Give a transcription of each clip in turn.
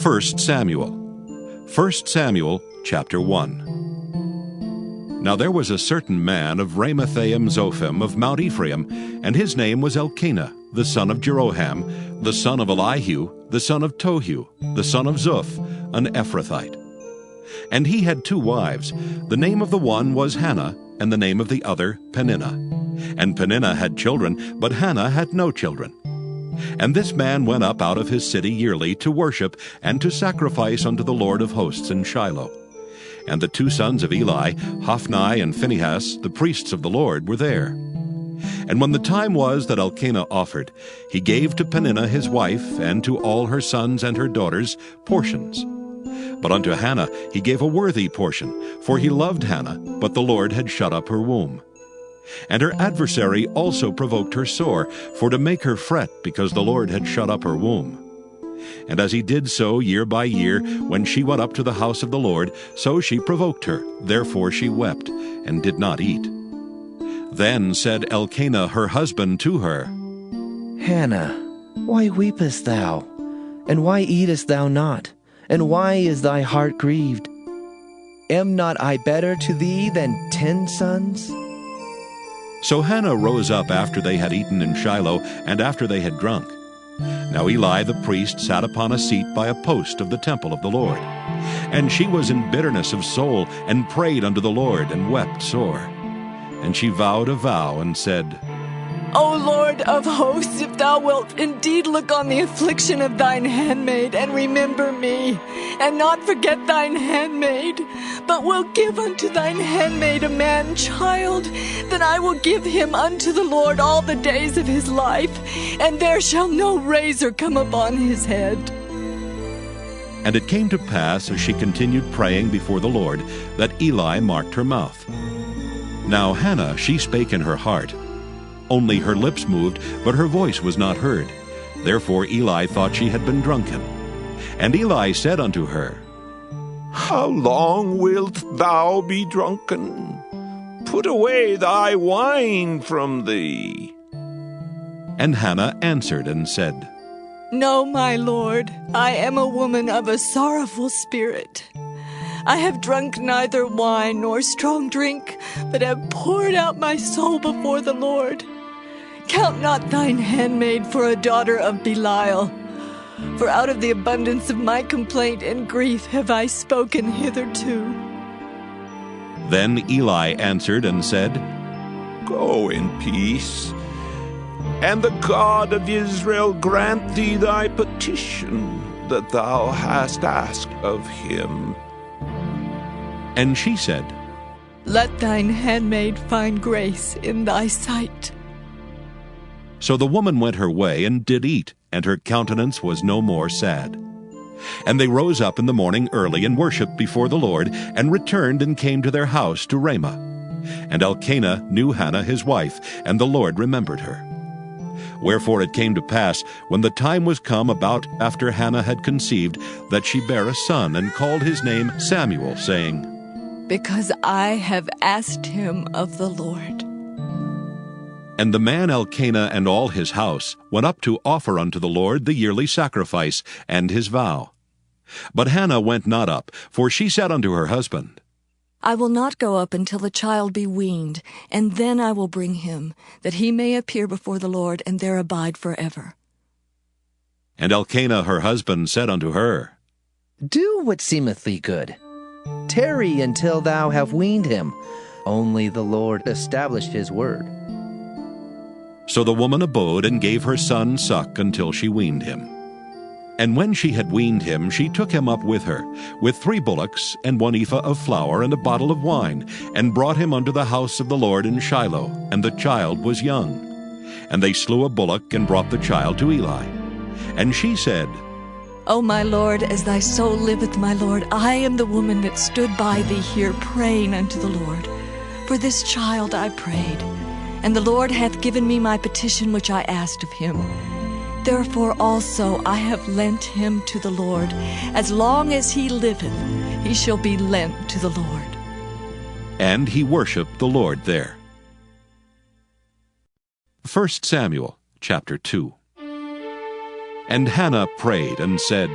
1 Samuel. 1 Samuel chapter 1. Now there was a certain man of Ramathaim Zophim of Mount Ephraim, and his name was Elkanah, the son of Jeroham, the son of Elihu, the son of Tohu, the son of Zuph, an Ephrathite. And he had 2 wives. The name of the one was Hannah, and the name of the other Peninnah. And Peninnah had children, but Hannah had no children. And this man went up out of his city yearly to worship and to sacrifice unto the Lord of hosts in Shiloh. And the 2 sons of Eli, Hophni and Phinehas, the priests of the Lord, were there. And when the time was that Elkanah offered, he gave to Peninnah his wife, and to all her sons and her daughters, portions. But unto Hannah he gave a worthy portion, for he loved Hannah, but the Lord had shut up her womb. And her adversary also provoked her sore, for to make her fret, because the Lord had shut up her womb. And as he did so year by year, when she went up to the house of the Lord, so she provoked her. Therefore she wept, and did not eat. Then said Elkanah her husband to her, Hannah, why weepest thou? And why eatest thou not? And why is thy heart grieved? Am not I better to thee than 10 sons? So Hannah rose up after they had eaten in Shiloh, and after they had drunk. Now Eli the priest sat upon a seat by a post of the temple of the Lord. And she was in bitterness of soul, and prayed unto the Lord, and wept sore. And she vowed a vow, and said, O Lord of hosts, if thou wilt indeed look on the affliction of thine handmaid, and remember me, and not forget thine handmaid, but wilt give unto thine handmaid a man-child, then I will give him unto the Lord all the days of his life, and there shall no razor come upon his head. And it came to pass, as she continued praying before the Lord, that Eli marked her mouth. Now Hannah, she spake in her heart. Only her lips moved, but her voice was not heard. Therefore Eli thought she had been drunken. And Eli said unto her, How long wilt thou be drunken? Put away thy wine from thee. And Hannah answered and said, No, my Lord, I am a woman of a sorrowful spirit. I have drunk neither wine nor strong drink, but have poured out my soul before the Lord. Count not thine handmaid for a daughter of Belial, for out of the abundance of my complaint and grief have I spoken hitherto. Then Eli answered and said, Go in peace, and the God of Israel grant thee thy petition that thou hast asked of him. And she said, Let thine handmaid find grace in thy sight. So the woman went her way and did eat, and her countenance was no more sad. And they rose up in the morning early and worshipped before the Lord, and returned and came to their house to Ramah. And Elkanah knew Hannah his wife, and the Lord remembered her. Wherefore it came to pass, when the time was come about after Hannah had conceived, that she bare a son, and called his name Samuel, saying, Because I have asked him of the Lord. And the man Elkanah and all his house went up to offer unto the Lord the yearly sacrifice and his vow. But Hannah went not up, for she said unto her husband, I will not go up until the child be weaned, and then I will bring him, that he may appear before the Lord, and there abide forever. And Elkanah her husband said unto her, Do what seemeth thee good. Tarry until thou have weaned him. Only the Lord established his word. So the woman abode and gave her son suck until she weaned him. And when she had weaned him, she took him up with her, with 3 bullocks, and 1 ephah of flour, and a bottle of wine, and brought him unto the house of the Lord in Shiloh, and the child was young. And they slew a bullock, and brought the child to Eli. And she said, O my Lord, as thy soul liveth, my Lord, I am the woman that stood by thee here praying unto the Lord. For this child I prayed, and the Lord hath given me my petition which I asked of him. Therefore also I have lent him to the Lord. As long as he liveth, he shall be lent to the Lord. And he worshipped the Lord there. 1 Samuel chapter 2. And Hannah prayed and said,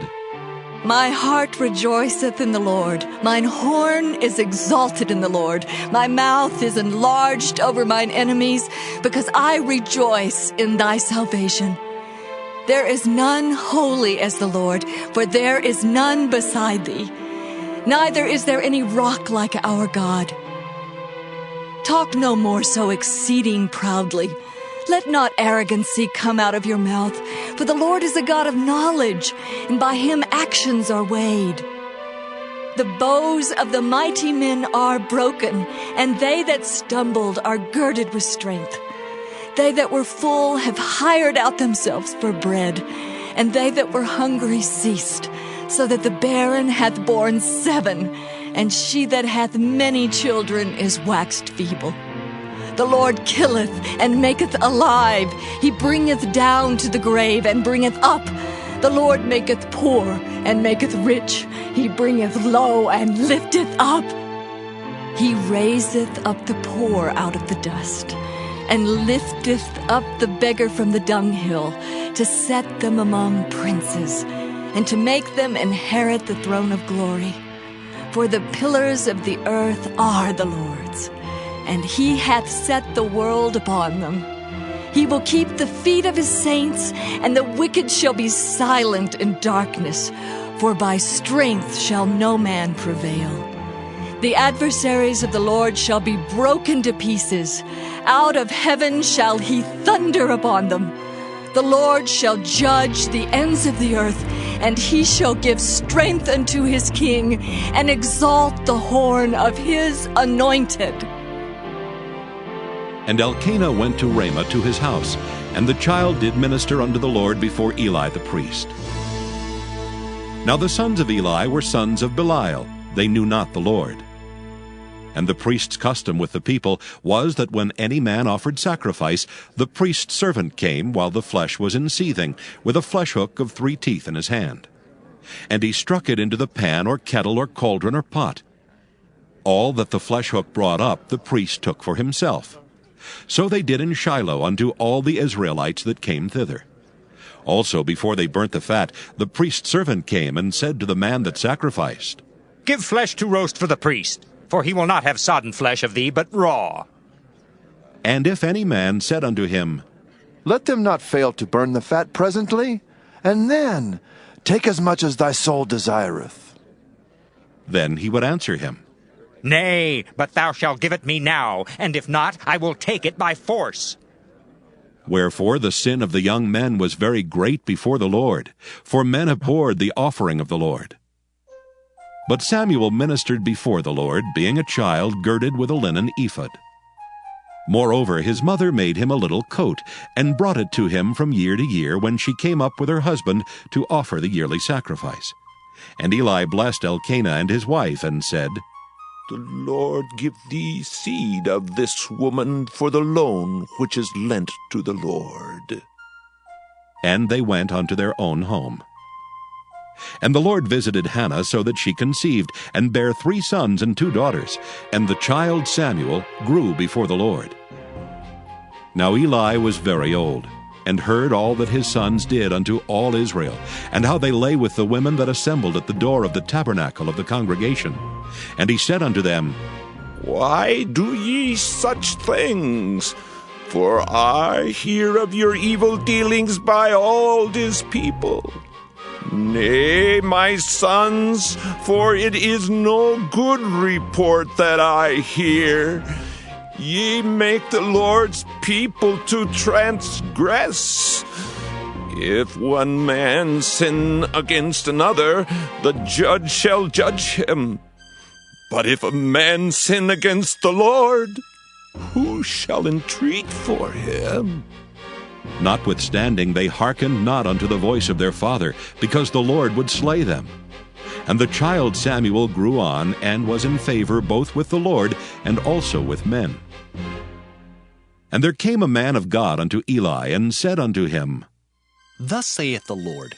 My heart rejoiceth in the Lord. Mine horn is exalted in the Lord. My mouth is enlarged over mine enemies, because I rejoice in thy salvation. There is none holy as the Lord, for there is none beside thee. Neither is there any rock like our God. Talk no more so exceeding proudly. Let not arrogancy come out of your mouth, for the Lord is a God of knowledge, and by him actions are weighed. The bows of the mighty men are broken, and they that stumbled are girded with strength. They that were full have hired out themselves for bread, and they that were hungry ceased, so that the barren hath borne 7, and she that hath many children is waxed feeble. The Lord killeth and maketh alive. He bringeth down to the grave and bringeth up. The Lord maketh poor and maketh rich. He bringeth low and lifteth up. He raiseth up the poor out of the dust, and lifteth up the beggar from the dunghill, to set them among princes, and to make them inherit the throne of glory. For the pillars of the earth are the Lord's, and he hath set the world upon them. He will keep the feet of his saints, and the wicked shall be silent in darkness, for by strength shall no man prevail. The adversaries of the Lord shall be broken to pieces. Out of heaven shall he thunder upon them. The Lord shall judge the ends of the earth, and he shall give strength unto his king, and exalt the horn of his anointed. And Elkanah went to Ramah to his house, and the child did minister unto the Lord before Eli the priest. Now the sons of Eli were sons of Belial. They knew not the Lord. And the priest's custom with the people was that when any man offered sacrifice, the priest's servant came while the flesh was in seething, with a flesh hook of 3 teeth in his hand. And he struck it into the pan or kettle or cauldron or pot. All that the flesh hook brought up the priest took for himself. So they did in Shiloh unto all the Israelites that came thither. Also before they burnt the fat, the priest's servant came and said to the man that sacrificed, Give flesh to roast for the priest, for he will not have sodden flesh of thee, but raw. And if any man said unto him, Let them not fail to burn the fat presently, and then take as much as thy soul desireth. Then he would answer him, Nay, but thou shalt give it me now, and if not, I will take it by force. Wherefore the sin of the young men was very great before the Lord, for men abhorred the offering of the Lord. But Samuel ministered before the Lord, being a child girded with a linen ephod. Moreover, his mother made him a little coat, and brought it to him from year to year when she came up with her husband to offer the yearly sacrifice. And Eli blessed Elkanah and his wife, and said, The Lord give thee seed of this woman for the loan which is lent to the Lord. And they went unto their own home. And the Lord visited Hannah so that she conceived, and bare 3 sons and 2 daughters. And the child Samuel grew before the Lord. Now Eli was very old, and heard all that his sons did unto all Israel, and how they lay with the women that assembled at the door of the tabernacle of the congregation. And he said unto them, Why do ye such things? For I hear of your evil dealings by all this people. Nay, my sons, for it is no good report that I hear. Ye make the Lord's people to transgress. If one man sin against another, the judge shall judge him. But if a man sin against the Lord, who shall entreat for him? Notwithstanding they hearkened not unto the voice of their father, because the Lord would slay them. And the child Samuel grew on, and was in favor both with the Lord and also with men. And there came a man of God unto Eli, and said unto him, Thus saith the Lord,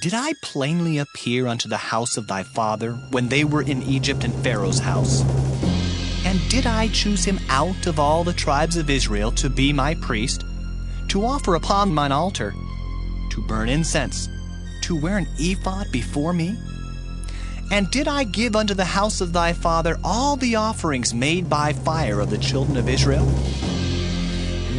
Did I plainly appear unto the house of thy father, when they were in Egypt in Pharaoh's house? And did I choose him out of all the tribes of Israel to be my priest, to offer upon mine altar, to burn incense, to wear an ephod before me? And did I give unto the house of thy father all the offerings made by fire of the children of Israel?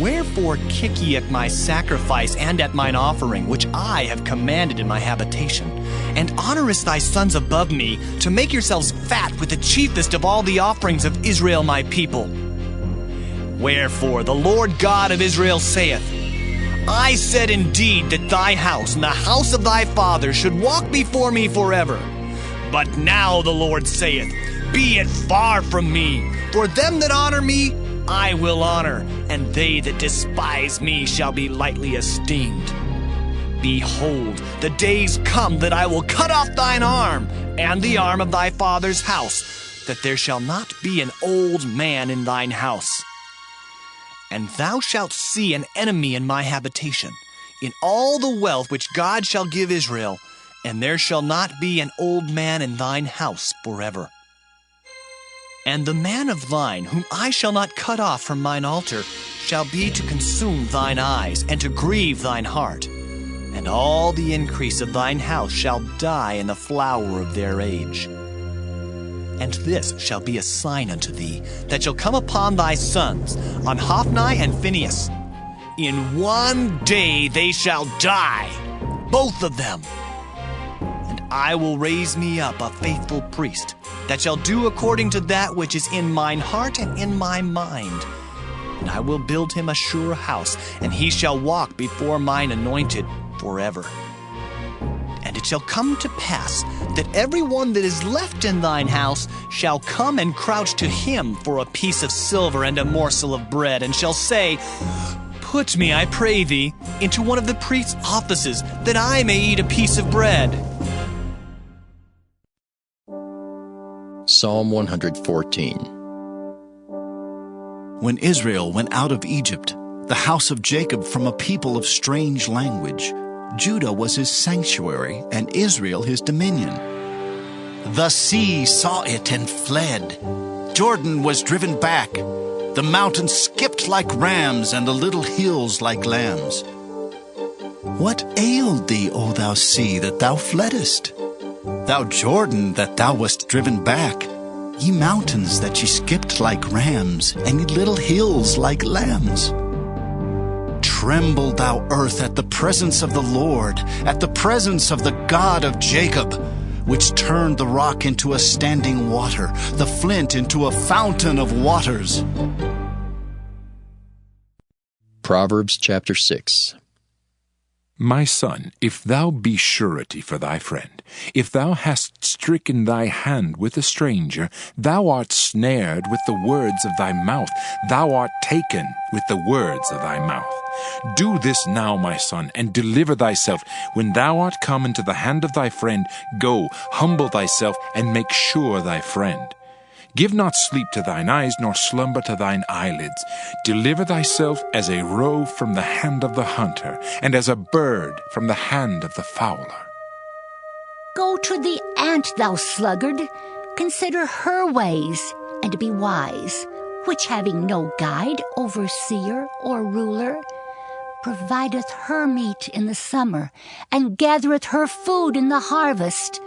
Wherefore kick ye at my sacrifice and at mine offering, which I have commanded in my habitation? And honorest thy sons above me, to make yourselves fat with the chiefest of all the offerings of Israel my people? Wherefore the Lord God of Israel saith, I said indeed that thy house and the house of thy father should walk before me forever. But now the Lord saith, Be it far from me, for them that honor me I will honor, and they that despise me shall be lightly esteemed. Behold, the days come that I will cut off thine arm, and the arm of thy father's house, that there shall not be an old man in thine house. And thou shalt see an enemy in my habitation, in all the wealth which God shall give Israel, and there shall not be an old man in thine house forever. And the man of thine, whom I shall not cut off from mine altar, shall be to consume thine eyes, and to grieve thine heart. And all the increase of thine house shall die in the flower of their age. And this shall be a sign unto thee, that shall come upon thy sons, on Hophni and Phinehas. In one day they shall die, both of them. And I will raise me up a faithful priest, that shall do according to that which is in mine heart and in my mind. And I will build him a sure house, and he shall walk before mine anointed forever. And it shall come to pass that every one that is left in thine house shall come and crouch to him for a piece of silver and a morsel of bread, and shall say, Put me, I pray thee, into one of the priest's offices, that I may eat a piece of bread. Psalm 114. When Israel went out of Egypt, the house of Jacob from a people of strange language, Judah was his sanctuary, and Israel his dominion. The sea saw it and fled. Jordan was driven back. The mountains skipped like rams, and the little hills like lambs. What ailed thee, O thou sea, that thou fleddest? Thou Jordan, that thou wast driven back, ye mountains that ye skipped like rams, and ye little hills like lambs. Tremble, thou earth, at the presence of the Lord, at the presence of the God of Jacob, which turned the rock into a standing water, the flint into a fountain of waters. Proverbs chapter 6. My son, if thou be surety for thy friend, if thou hast stricken thy hand with a stranger, thou art snared with the words of thy mouth, thou art taken with the words of thy mouth. Do this now, my son, and deliver thyself. When thou art come into the hand of thy friend, go, humble thyself, and make sure thy friend. Give not sleep to thine eyes, nor slumber to thine eyelids. Deliver thyself as a roe from the hand of the hunter, and as a bird from the hand of the fowler. Go to the ant, thou sluggard, consider her ways, and be wise, which having no guide, overseer, or ruler, provideth her meat in the summer, and gathereth her food in the harvest.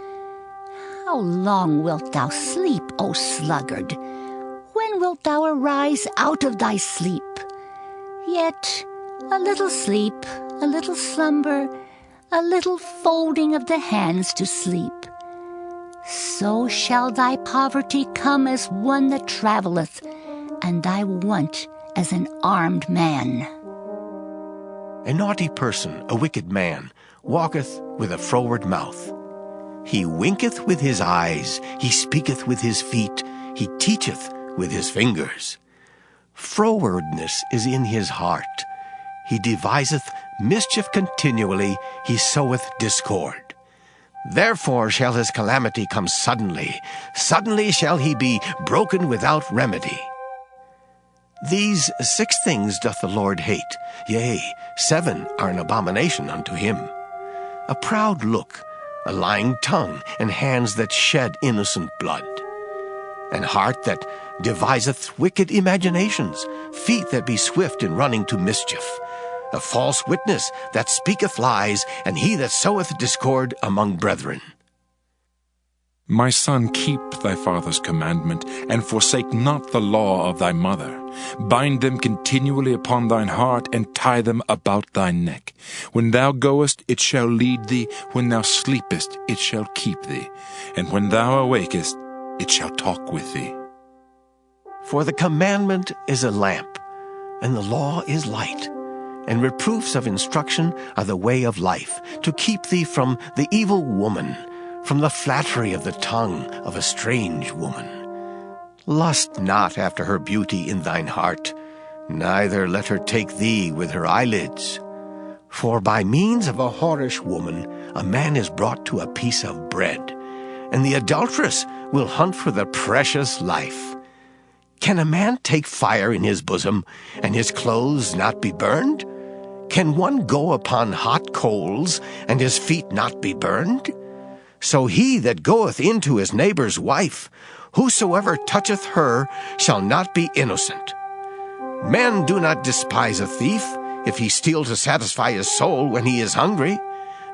How long wilt thou sleep, O sluggard? When wilt thou arise out of thy sleep? Yet a little sleep, a little slumber, a little folding of the hands to sleep. So shall thy poverty come as one that travelleth, and thy want as an armed man. A naughty person, a wicked man, walketh with a froward mouth. He winketh with his eyes, he speaketh with his feet, he teacheth with his fingers. Frowardness is in his heart. He deviseth mischief continually, he soweth discord. Therefore shall his calamity come suddenly, suddenly shall he be broken without remedy. These 6 things doth the Lord hate, yea, 7 are an abomination unto him: a proud look, a lying tongue, and hands that shed innocent blood, an heart that deviseth wicked imaginations, feet that be swift in running to mischief, a false witness that speaketh lies, and he that soweth discord among brethren. My son, keep thy father's commandment, and forsake not the law of thy mother. Bind them continually upon thine heart, and tie them about thy neck. When thou goest, it shall lead thee. When thou sleepest, it shall keep thee. And when thou awakest, it shall talk with thee. For the commandment is a lamp, and the law is light, and reproofs of instruction are the way of life, to keep thee from the evil woman, from the flattery of the tongue of a strange woman. Lust not after her beauty in thine heart, neither let her take thee with her eyelids. For by means of a whorish woman a man is brought to a piece of bread, and the adulteress will hunt for the precious life. Can a man take fire in his bosom, and his clothes not be burned? Can one go upon hot coals, and his feet not be burned? So he that goeth into his neighbor's wife, whosoever toucheth her shall not be innocent. Men do not despise a thief, if he steal to satisfy his soul when he is hungry.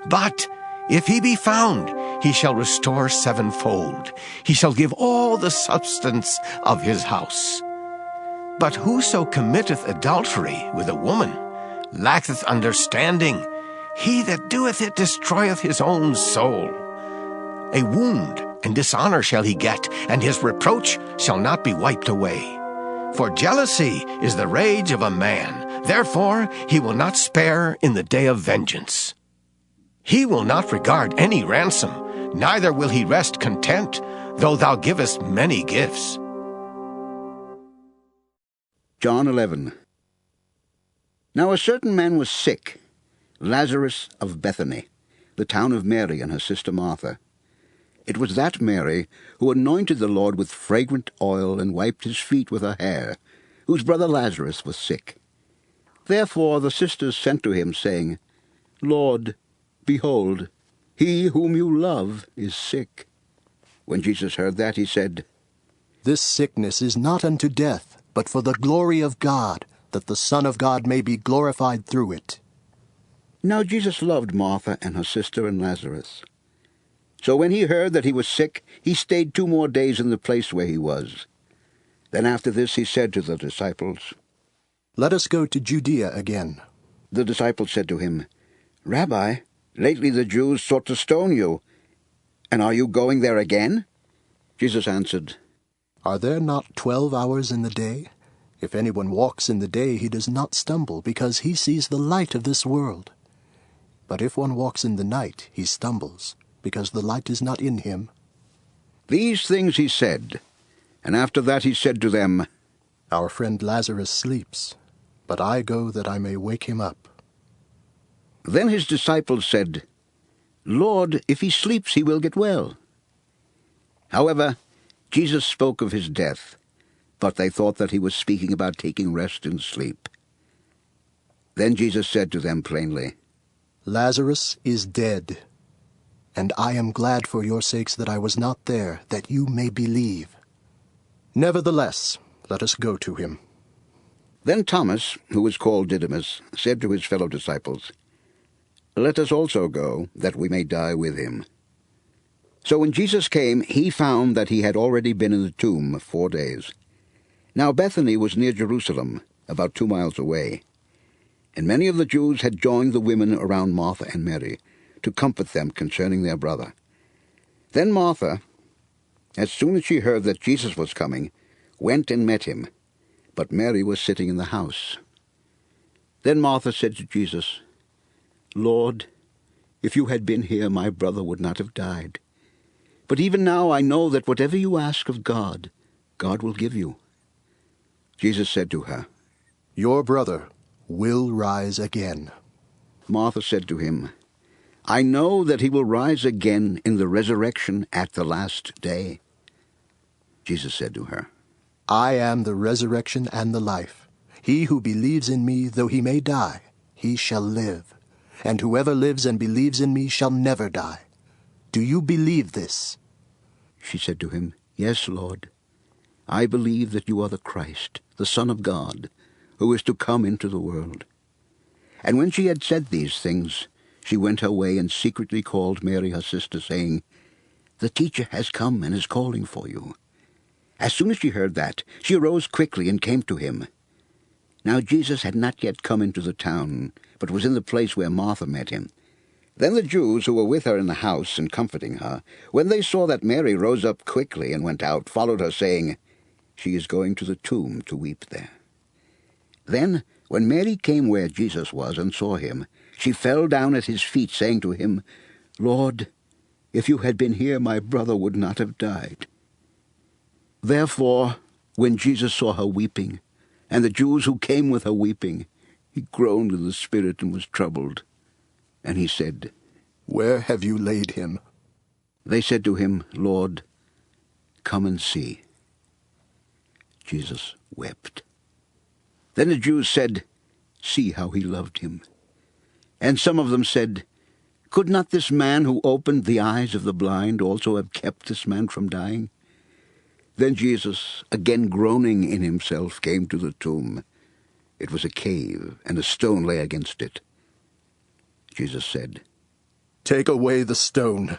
But if he be found, he shall restore sevenfold. He shall give all the substance of his house. But whoso committeth adultery with a woman lacketh understanding. He that doeth it destroyeth his own soul. A wound and dishonor shall he get, and his reproach shall not be wiped away. For jealousy is the rage of a man, therefore he will not spare in the day of vengeance. He will not regard any ransom, neither will he rest content, though thou givest many gifts. John 11. Now a certain man was sick, Lazarus of Bethany, the town of Mary and her sister Martha. It was that Mary who anointed the Lord with fragrant oil and wiped his feet with her hair, whose brother Lazarus was sick. Therefore the sisters sent to him, saying, Lord, behold, he whom you love is sick. When Jesus heard that, he said, This sickness is not unto death, but for the glory of God, that the Son of God may be glorified through it. Now Jesus loved Martha and her sister and Lazarus. So when he heard that he was sick, he stayed 2 more days in the place where he was. Then after this he said to the disciples, Let us go to Judea again. The disciples said to him, Rabbi, lately the Jews sought to stone you, and are you going there again? Jesus answered, Are there not 12 hours in the day? If anyone walks in the day, he does not stumble, because he sees the light of this world. But if one walks in the night, he stumbles, because the light is not in him. These things he said, and after that he said to them, Our friend Lazarus sleeps, but I go that I may wake him up. Then his disciples said, Lord, if he sleeps, he will get well. However, Jesus spoke of his death, but they thought that he was speaking about taking rest in sleep. Then Jesus said to them plainly, Lazarus is dead, and I am glad for your sakes that I was not there, that you may believe. Nevertheless, let us go to him. Then Thomas, who was called Didymus, said to his fellow disciples, Let us also go, that we may die with him. So when Jesus came, he found that he had already been in the tomb 4 days. Now Bethany was near Jerusalem, about 2 miles away. And many of the Jews had joined the women around Martha and Mary, to comfort them concerning their brother. Then Martha, as soon as she heard that Jesus was coming, went and met him, but Mary was sitting in the house. Then Martha said to Jesus, Lord, if you had been here, my brother would not have died. But even now I know that whatever you ask of God, God will give you. Jesus said to her, Your brother will rise again. Martha said to him, I know that he will rise again in the resurrection at the last day. Jesus said to her, I am the resurrection and the life. He who believes in me, though he may die, he shall live. And whoever lives and believes in me shall never die. Do you believe this? She said to him, Yes, Lord. I believe that you are the Christ, the Son of God, who is to come into the world. And when she had said these things, she went her way and secretly called Mary her sister, saying, "The teacher has come and is calling for you." As soon as she heard that, she arose quickly and came to him. Now Jesus had not yet come into the town, but was in the place where Martha met him. Then the Jews who were with her in the house and comforting her, when they saw that Mary rose up quickly and went out, followed her, saying, "She is going to the tomb to weep there." Then, when Mary came where Jesus was and saw him, she fell down at his feet, saying to him, "Lord, if you had been here, my brother would not have died." Therefore, when Jesus saw her weeping, and the Jews who came with her weeping, he groaned in the spirit and was troubled. And he said, "Where have you laid him?" They said to him, "Lord, come and see." Jesus wept. Then the Jews said, "See how he loved him." And some of them said, "Could not this man who opened the eyes of the blind also have kept this man from dying?" Then Jesus, again groaning in himself, came to the tomb. It was a cave, and a stone lay against it. Jesus said, "Take away the stone."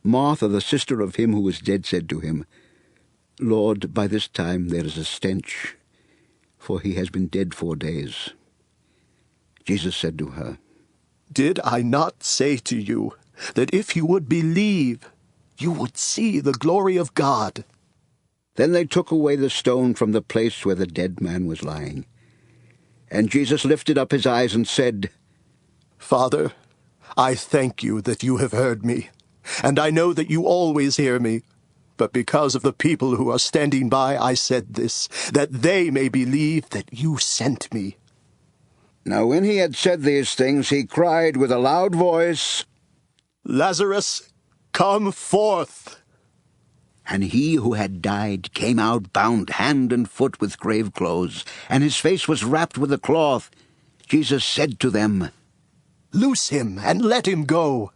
Martha, the sister of him who was dead, said to him, "Lord, by this time there is a stench, for he has been dead 4 days." Jesus said to her, "Did I not say to you that if you would believe, you would see the glory of God?" Then they took away the stone from the place where the dead man was lying. And Jesus lifted up his eyes and said, "Father, I thank you that you have heard me, and I know that you always hear me. But because of the people who are standing by, I said this, that they may believe that you sent me." Now when he had said these things, he cried with a loud voice, "Lazarus, come forth!" And he who had died came out bound hand and foot with grave clothes, and his face was wrapped with a cloth. Jesus said to them, "Loose him and let him go."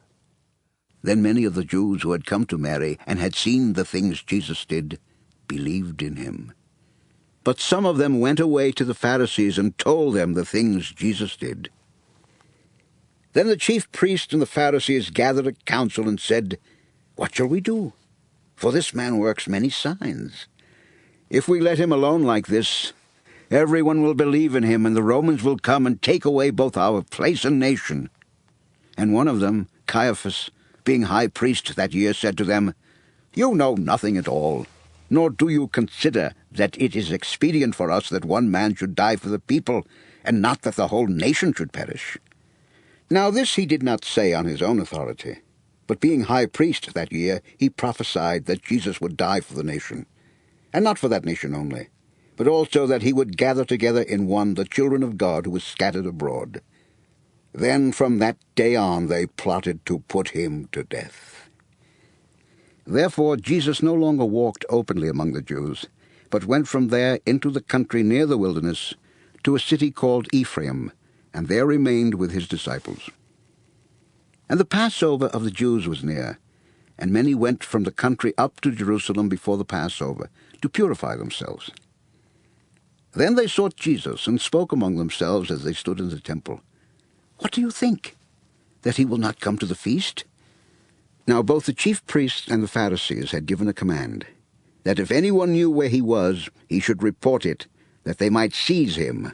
Then many of the Jews who had come to Mary and had seen the things Jesus did believed in him. But some of them went away to the Pharisees and told them the things Jesus did. Then the chief priests and the Pharisees gathered a council and said, "What shall we do? For this man works many signs. If we let him alone like this, everyone will believe in him, and the Romans will come and take away both our place and nation." And one of them, Caiaphas, being high priest that year, said to them, "You know nothing at all, nor do you consider that it is expedient for us that one man should die for the people, and not that the whole nation should perish." Now this he did not say on his own authority, but being high priest that year, he prophesied that Jesus would die for the nation, and not for that nation only, but also that he would gather together in one the children of God who were scattered abroad. Then from that day on they plotted to put him to death. Therefore Jesus no longer walked openly among the Jews, but went from there into the country near the wilderness, to a city called Ephraim, and there remained with his disciples. And the Passover of the Jews was near, and many went from the country up to Jerusalem before the Passover, to purify themselves. Then they sought Jesus, and spoke among themselves as they stood in the temple, "What do you think? That he will not come to the feast?" Now both the chief priests and the Pharisees had given a command, that if anyone knew where he was, he should report it, that they might seize him